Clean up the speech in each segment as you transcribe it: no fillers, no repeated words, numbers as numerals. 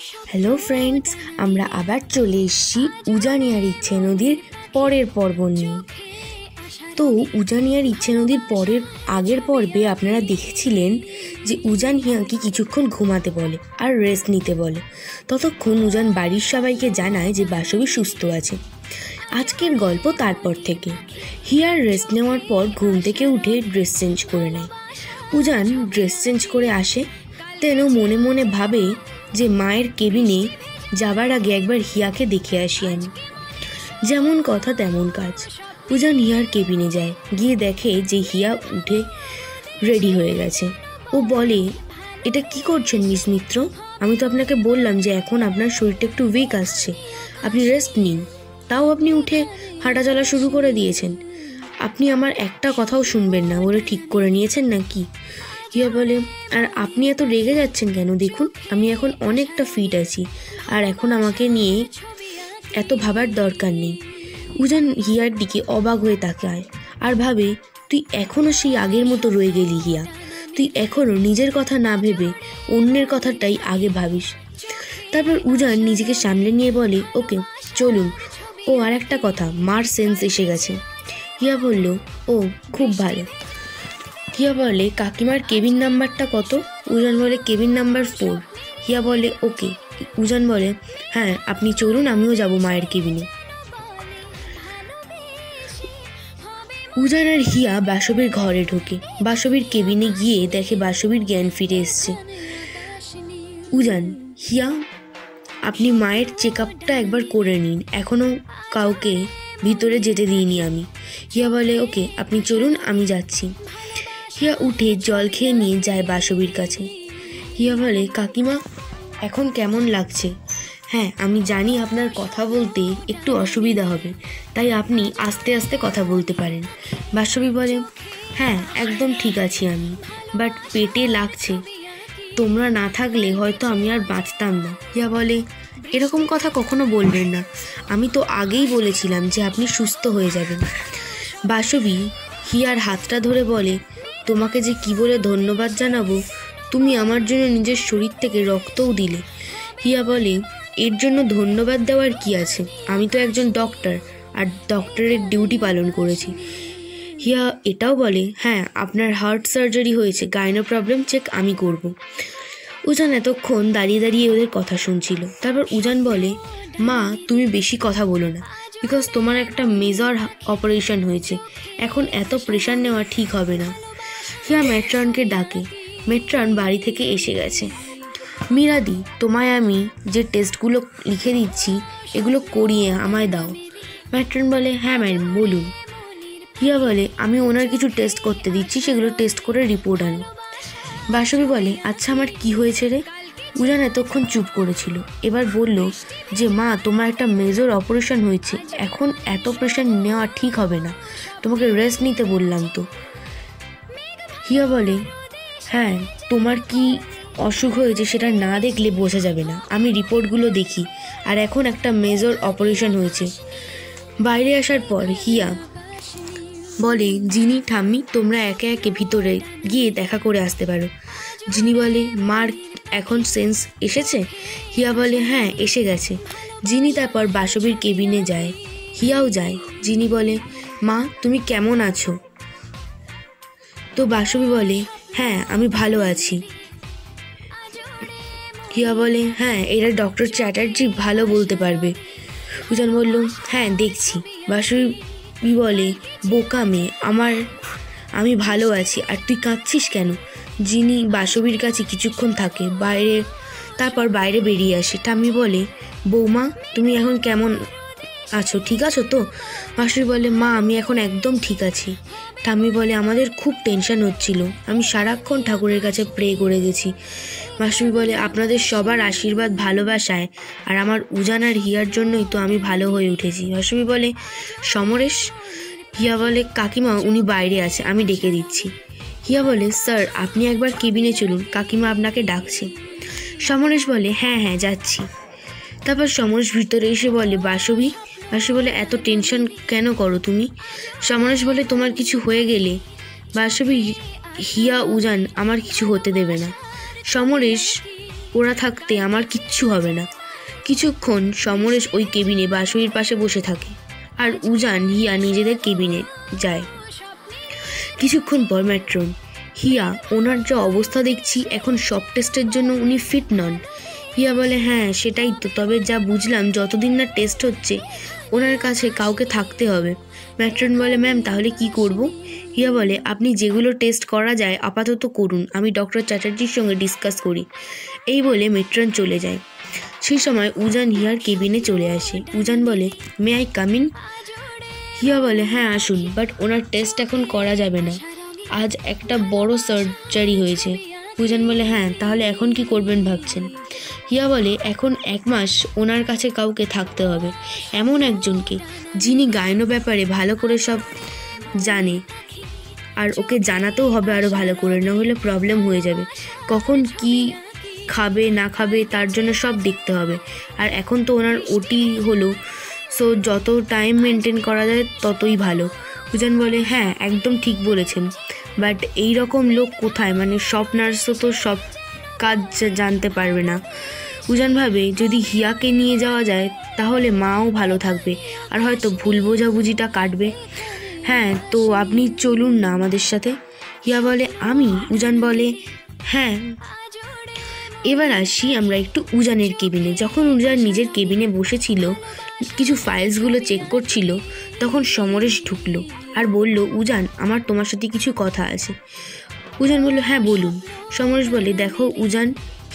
Hello friends, আমরা আবার চলে এসেছি উজানিয়ার ইচ্ছে নদীর পরের পর্ব নিয়ে। তো উজানিয়ার ইচ্ছে নদীর আগের পর্বে আপনারা দেখেছিলেন যে উজান হিয়াকে কিছুক্ষণ ঘুমাতে বলে আর রেস্ট নিতে বলে। ততক্ষণ উজান বাড়ির সবাইকে জানায় যে বাসবী সুস্থ আছে। আজকের গল্প তারপর থেকে। হিয়ার রেস্ট নেওয়ার পর ঘুম থেকে উঠে ড্রেস চেঞ্জ করে নেয়। উজান ড্রেস চেঞ্জ করে আসে, তেন মনে মনে ভাবে যে মায়ের কেবিনে যাবার আগে একবার হিয়াকে দেখে আসি আমি। যেমন কথা তেমন কাজ। উজান হিয়ার কেবিনে যায়, গিয়ে দেখে যে হিয়া উঠে রেডি হয়ে গেছে। ও বলে, এটা কি করছেন মিস মিত্র? আমি তো আপনাকে বললাম যে এখন আপনার শরীরটা একটু উইক আসছে, আপনি রেস্ট নিন, তাও আপনি উঠে হাঁটা চলা শুরু করে দিয়েছেন। আপনি আমার একটা কথাও শুনবেন না বলে ঠিক করে নিয়েছেন নাকি? হিয়া বলে, আর আপনি এত রেগে যাচ্ছেন কেন? দেখুন আমি এখন অনেকটা ফিট আছি, আর এখন আমাকে নিয়ে এত ভাবার দরকার নেই। উজান হিয়ার দিকে অবাক হয়ে তাকায় আর ভাবে, তুই এখনও সেই আগের মতো রয়ে গেলি হিয়া। তুই এখনও নিজের কথা না ভেবে অন্যের কথাটাই আগে ভাবিস। তারপর উজান নিজেকে সামলে নিয়ে বলে, ওকে চলুন। ও আর একটা কথা, মার সেন্স এসে গেছে। হিয়া বলল, ও খুব ভালো। হিয়া বলে, কাকিমার কেবিন নাম্বারটা কত? উজান বলে, কেবিন নাম্বার 4। হিয়া বলে, ওকে। উজান বলে, হ্যাঁ আপনি চলুন, আমিও যাব মায়ের কেবিনে। উজান আর হিয়া বাসবীর ঘরে ঢোকে। বাসবীর কেবিনে গিয়ে দেখে বাসবীর জ্ঞান ফিরে এসছে। উজান, হিয়া, আপনি মায়ের চেক আপটা একবার করে নিন, এখনও কাউকে ভিতরে যেতে দিইনি আমি। হিয়া বলে, ওকে আপনি চলুন, আমি যাচ্ছি। হিয়া উঠে জল খেয়ে নিয়ে যায় বাসবীর কাছে। হিয়া বলে, কাকিমা এখন কেমন লাগছে? হ্যাঁ আমি জানি আপনার কথা বলতে একটু অসুবিধা হবে, তাই আপনি আস্তে আস্তে কথা বলতে পারেন। বাসবী বলে, হ্যাঁ একদম ঠিক আছি আমি, বাট পেটে লাগছে, তোমরা না থাকলে হয়তো আমি আর বাঁচতাম না। হিয়া বলে, এরকম কথা কখনো বলবেন না, আমি তো আগেই বলেছিলাম যে আপনি সুস্থ হয়ে যাবেন। বাসবী হিয়ার হাতটা ধরে বলে, তোমাকে যে কি বলে ধন্যবাদ জানাবো, তুমি আমার জন্য নিজের শরীর থেকে রক্তও দিলে। হিয়া বলে, এর জন্য ধন্যবাদ দেওয়ার কি আছে, আমি তো একজন ডক্টর, আর ডক্টরের ডিউটি পালন করেছি। হিয়া এটাও বলে, হ্যাঁ আপনার হার্ট সার্জারি হয়েছে, গাইনো প্রবলেম চেক আমি করব। উজান এতক্ষণ দাঁড়িয়ে দাঁড়িয়ে ওদের কথা শুনছিল। তারপর উজান বলে, মা তুমি বেশি কথা বলো না, বিকজ তোমার একটা মেজর অপারেশন হয়েছে, এখন এত প্রেশার নেওয়া ঠিক হবে না। হিয়া মেট্রনকে ডাকে। মেট্রন বাড়ি থেকে এসে গেছে। মিরাদি, তোমায় আমি যে টেস্টগুলো লিখে দিচ্ছি এগুলো করিয়ে আমায় দাও। মেট্রন বলে, হ্যাঁ ম্যাডাম বলুন। হিয়া বলে, আমি ওনার কিছু টেস্ট করতে দিচ্ছি, সেগুলো টেস্ট করে রিপোর্ট আনো। বাসবী বলে, আচ্ছা আমার কি হয়েছে রে? উজান এতক্ষণ চুপ করেছিল, এবার বলল যে মা তোমার একটা মেজর অপারেশন হয়েছে, এখন এত প্রেশার নেওয়া ঠিক হবে না, তোমাকে রেস্ট নিতে বললাম তো। হিয়া বলে, হ্যাঁ তোমার কি অসুখ হয়েছে সেটা না দেখলে বোঝা যাবে না, আমি রিপোর্টগুলো দেখি, আর এখন একটা মেজর অপারেশন হয়েছে। বাইরে আসার পর হিয়া বলে, জিনি ঠাম্মি তোমরা একে একে ভিতরে গিয়ে দেখা করে আসতে পারো। জিনি বলে, মার এখন সেন্স এসেছে? হিয়া বলে, হ্যাঁ এসে গেছে। জিনি তারপর বাসবীর কেবিনে যায়, হিয়াও যায়। জিনি বলে, মা তুমি কেমন আছো? তো বাসবী বলে, হ্যাঁ আমি ভালো আছি। হিয়া বলে, হ্যাঁ এরা ডক্টর চ্যাটার্জি ভালো বলতে পারবে। উজান বলল, হ্যাঁ দেখছি। বাসবী বলে, বোকা মেয়ে আমার, আমি ভালো আছি, আর তুই কাঁদছিস কেন? যিনি বাসবীর কাছে কিছুক্ষণ থাকে, তারপর বাইরে বেরিয়ে আসে। ঠাম্মি বলে, বৌমা তুমি এখন কেমন আছো, ঠিক আছো তো? বাসবী বলে, মা আমি এখন একদম ঠিক আছি। ঠাম্মি বলে, আমাদের খুব টেনশন হচ্ছিল, আমি সারাক্ষণ ঠাকুরের কাছে প্রে করে গেছি। বাসবী বলে, আপনাদের সবার আশীর্বাদ ভালোবাসায় আর আমার উজান আর হিয়ার জন্যই তো আমি ভালো হয়ে উঠেছি। বাসবী বলে, সমরেশ? হিয়া বলে, কাকিমা উনি বাইরে আছে, আমি ডেকে দিচ্ছি। হিয়া বলে, স্যার আপনি একবার কেবিনে চলুন, কাকিমা আপনাকে ডাকছে। সমরেশ বলে, হ্যাঁ হ্যাঁ যাচ্ছি। তারপর সমরেশ ভিতরে এসে বলে, বাসবী বলে, এত টেনশন কেন করো তুমি? সমরেশ বলে, তোমার কিছু হয়ে গেলে বাসবী, হিয়া, উজান আমার কিছু হতে দেবে না। সমরেশ ওরা থাকতে আমার কিচ্ছু হবে না। কিছুক্ষণ সমরেশ ওই কেবিনে বাঁশরীর পাশে বসে থাকে আর উজান হিয়া নিজেদের কেবিনে যায়। কিছুক্ষণ পর ম্যাট্রন, হিয়া, ওনার যা অবস্থা দেখছি এখন সব টেস্টের জন্য উনি ফিট নন। হিয়া বলে, হ্যাঁ সেটাই তো, তবে যা বুঝলাম যতদিন না টেস্ট হচ্ছে ওনার কাছে কাউকে থাকতে হবে। ম্যাট্রন বলে, ম্যাম তাহলে কি করব? হিয়া বলে, আপনি যেগুলো টেস্ট করা যায় আপাতত করুন, আমি ডক্টর চ্যাটার্জির সঙ্গে ডিসকাস করি। এই বলে ম্যাট্রন চলে যায়। সেই সময় উজান হিয়ার কেবিনে চলে আসে। উজান বলে, মে আই কাম ইন? হিয়া বলে, হ্যাঁ আসুন, বাট ওনার টেস্ট এখন করা যাবে না, আজ একটা বড় সার্জারি হয়েছে। উজান বলে, হ্যাঁ তাহলে এখন কি করবেন ভাবছেন? হিয়া বলে, এখন 1 মাস ওনার কাছে কাউকে থাকতে হবে, এমন একজনকে যিনি গায়নো ব্যাপারে ভালো করে সব জানে, আর ওকে জানাতেও হবে আরও ভালো করে, না হলে প্রবলেম হয়ে যাবে। কখন কি খাবে না খাবে তার জন্য সব দেখতে হবে। আর এখন তো ওনার ওটি হলো, সো যত টাইম মেনটেন করা যায় ততই ভালো। উজান বলে, হ্যাঁ একদম ঠিক বলেছেন, বাট এই রকম লোক কোথায়, মানে সব নার্সও তো সব কাজ জানতে পারবে না। উজান ভাবে যদি হিয়াকে নিয়ে যাওয়া যায় তাহলে মাও ভালো থাকবে আর হয়তো ভুল বোঝাবুঝিটা কাটবে। হ্যাঁ তো আপনি চলুন না আমাদের সাথে। হিয়া বলে, আমি? উজান বলে, হ্যাঁ। এবার আসি আমরা একটু উজানের কেবিনে। যখন উজান নিজের কেবিনে বসেছিল কিছু ফাইলসগুলো চেক করছিল, তখন সমরেশ ঢুকলো আর বলল, উজান আমার তোমার সাথে কিছু কথা আছে। উজান বলল, হ্যাঁ বলুন। সমরেশ বলে, দেখো উজান,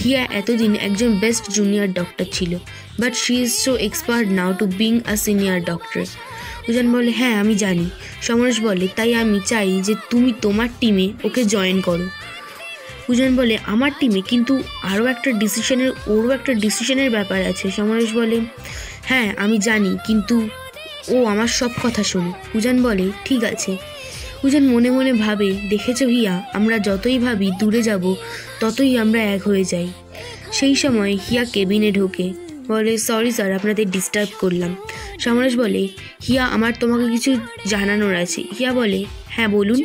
হিয়া এতদিন একজন বেস্ট জুনিয়র ডক্টর ছিল, but she is so expert now to being a senior doctor. Ujan বলে, হ্যাঁ আমি জানি। সমরেশ বলে, তাই আমি চাই যে তুমি তোমার টিমে ওকে জয়েন করো। উজান বলে, আমার টিমে? কিন্তু ওরও একটা ডিসিশনের ব্যাপার আছে। সমরেশ বলে, হ্যাঁ আমি জানি, কিন্তু ও আমার সব কথা শোনে। উজান বলে, ঠিক আছে। উজান মনে মনে ভাবে, দেখেছো হিয়া, আমরা যতই ভাবি দূরে যাব ততই আমরা এক হয়ে যাই। সেই সময় হিয়া কেবিনে ঢোকে, বলে, সরি স্যার আপনাদের ডিস্টার্ব করলাম। সমরেশ বলে, হিয়া আমার তোমাকে কিছু জানানোর আছে। হিয়া বলে, হ্যাঁ বলুন।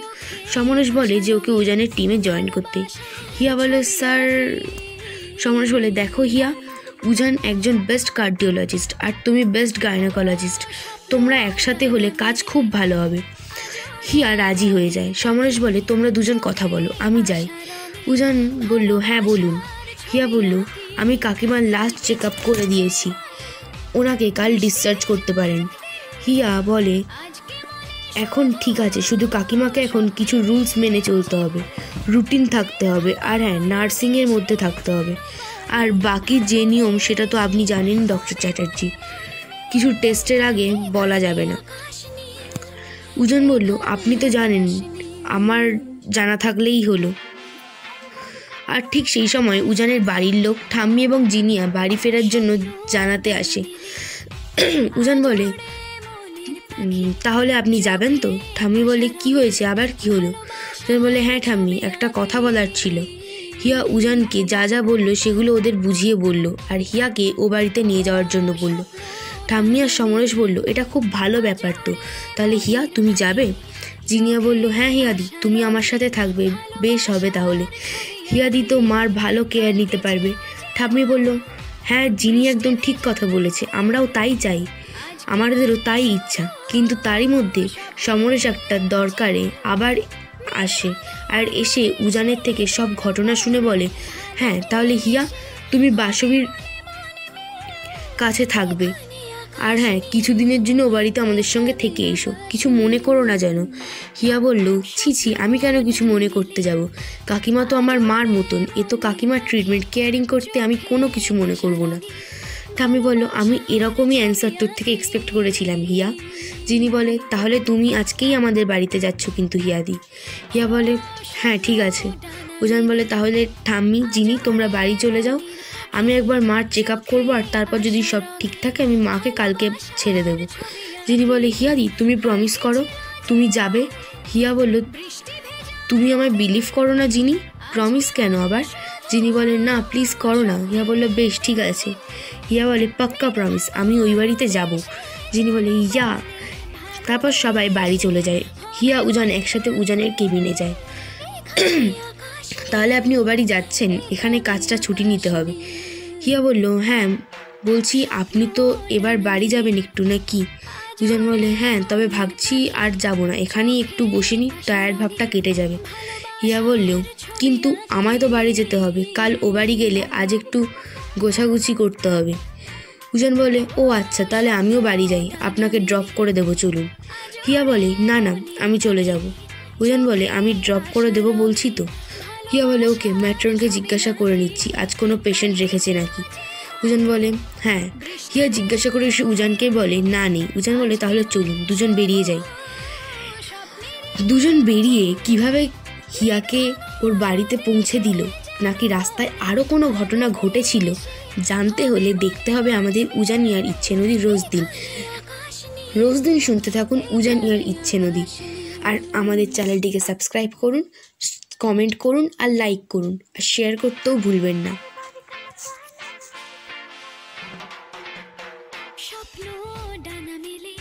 সমরেশ বলে যে ওকে উজানের টিমে জয়েন করতে। হিয়া বলে, স্যার। সমরেশ বলে, দেখো হিয়া, উজান একজন বেস্ট কার্ডিওলজিস্ট আর তুমি বেস্ট গাইনোকোলজিস্ট, তোমরা একসাথে হলে কাজ খুব ভালো হবে। হিয়া রাজি হয়ে যায়। সমরেশ বলে, তোমরা দুজন কথা বলো, আমি যাই। উজান বলল, হ্যাঁ বলুন। হিয়া বলল, আমি কাকিমার লাস্ট চেক আপ করে দিয়েছি, ওনাকে কাল ডিসচার্জ করতে পারেন। হিয়া বলে, এখন ঠিক আছে, শুধু কাকিমাকে এখন কিছু রুলস মেনে চলতে হবে, রুটিন থাকতে হবে, আর হ্যাঁ নার্সিংয়ের মধ্যে থাকতে হবে, আর বাকি যে নিয়ম সেটা তো আপনি জানেন ডক্টর চ্যাটার্জি, কিছু টেস্টের আগে বলা যাবে না। উজান বলল, আপনি তো জানেন, আমার জানা থাকলেই হলো। আর ঠিক সেই সময় উজানের বাড়ির লোক ঠাম্মি এবং জিনিয়া বাড়ি ফেরার জন্য জানাতে আসে। উজান বলে, তাহলে আপনি যাবেন তো? ঠাম্মি বলে, কি হয়েছে, আবার কি হলো? উজান বলে, হ্যাঁ ঠাম্মি, একটা কথা বলার ছিল। হিয়া উজানকে যা যা বলল সেগুলো ওদের বুঝিয়ে বলল, আর হিয়াকে ও বাড়িতে নিয়ে যাওয়ার জন্য বলল। ঠাম্মি আর সমরেশ বলল, এটা খুব ভালো ব্যাপার তো, তাহলে হিয়া তুমি যাবে? জিনিয়া বলল, হ্যাঁ হিয়াদি, তুমি আমার সাথে থাকবে, বেশ হবে তাহলে। হিয়াদি তো মার ভালো কেয়ার নিতে পারবে। ঠাম্মি বলল, হ্যাঁ জিনি একদম ঠিক কথা বলেছে, আমরাও তাই চাই, আমাদেরও তাই ইচ্ছা। কিন্তু তারই মধ্যে সমরেশ একটা দরকারে আবার আসে, আর এসে উজানের থেকে সব ঘটনা শুনে বলে, হ্যাঁ তাহলে হিয়া তুমি বাসবীর কাছে থাকবে, আর হ্যাঁ কিছুদিনের জন্য ও বাড়িতে আমাদের সঙ্গে থেকে এসো, কিছু মনে করো না যেন। হিয়া বলল, ছি আমি কেন কিছু মনে করতে যাব, কাকিমা তো আমার মার মতন, এ তো কাকিমার ট্রিটমেন্ট, কেয়ারিং করতে আমি কোনো কিছু মনে করব না। ঠাম্মি বলল, আমি এরকমই অ্যান্সার তোর থেকে এক্সপেক্ট করেছিলাম হিয়া। জিনি বলে, তাহলে তুমি আজকেই আমাদের বাড়িতে যাচ্ছ কিন্তু হিয়াদি? হিয়া বলে, হ্যাঁ ঠিক আছে। উজান বলে, তাহলে ঠাম্মি জিনি তোমরা বাড়ি চলে যাও, আমি একবার মার চেক আপ করবো, আর তারপর যদি সব ঠিক থাকে আমি মাকে কালকে ছেড়ে দেবো। জিনি বলে, হিয়াদি তুমি প্রমিস করো তুমি যাবে? হিয়া বলল, তুমি আমায় বিলিভ করো না জিনি? প্রমিস কেন আবার? জিনি বলে, না প্লিজ করো না। হিয়া বলল, বেশ ঠিক আছে। হিয়া বলে, পাক্কা প্রমিস, আমি ওই বাড়িতে যাব। জিনি বলে, ইয়া। তারপর সবাই বাড়ি চলে যায়। হিয়া উজান একসাথে উজানের কেবিনে যায়। তাহলে আপনি ও বাড়ি যাচ্ছেন? এখানে কাজটা ছুটি নিতে হবে। হিয়া বলল, হ্যাঁ বলছি, আপনি তো এবার বাড়ি যাবেন একটু নাকি? উজান বলে, হ্যাঁ, তবে ভাবছি আর যাব না, এখানেই একটু বসে নি, টায়ার্ড ভাবটা কেটে যাবে। হিয়া বললেও, কিন্তু আমায় তো বাড়ি যেতে হবে, কাল ও বাড়ি গেলে আজ একটু গোছাগুছি করতে হবে। উজান বলে, ও আচ্ছা, তাহলে আমিও বাড়ি যাই, আপনাকে ড্রপ করে দেবো, চলুন। হিয়া বলে, না না, আমি চলে যাব। উজান বলে, আমি ড্রপ করে দেবো বলছি তো। হিয়া বলে, ওকে, ম্যাট্রনকে জিজ্ঞাসা করে নিচ্ছি আজ কোনো পেশেন্ট রেখেছে নাকি। উজান বলে, হ্যাঁ। হিয়া জিজ্ঞাসা করে সে উজানকে বলে, না নেই। উজান বলে, তাহলে চলুন, দুজন বেরিয়ে যাই। দুজন বেরিয়ে কিভাবে হিয়াকে ওর বাড়িতে পৌঁছে দিল, নাকি রাস্তায় আরও কোনো ঘটনা ঘটেছিল, জানতে হলে দেখতে হবে আমাদের উজান ইয়ার ইচ্ছে নদী রোজ দিন শুনতে থাকুন উজান ইয়ার ইচ্ছে নদী। আর আমাদের চ্যানেলটিকে সাবস্ক্রাইব করুন, কমেন্ট করুন, আর লাইক করুন, আর শেয়ার করতেও ভুলবেন না। স্বপ্ন ডানা মেলে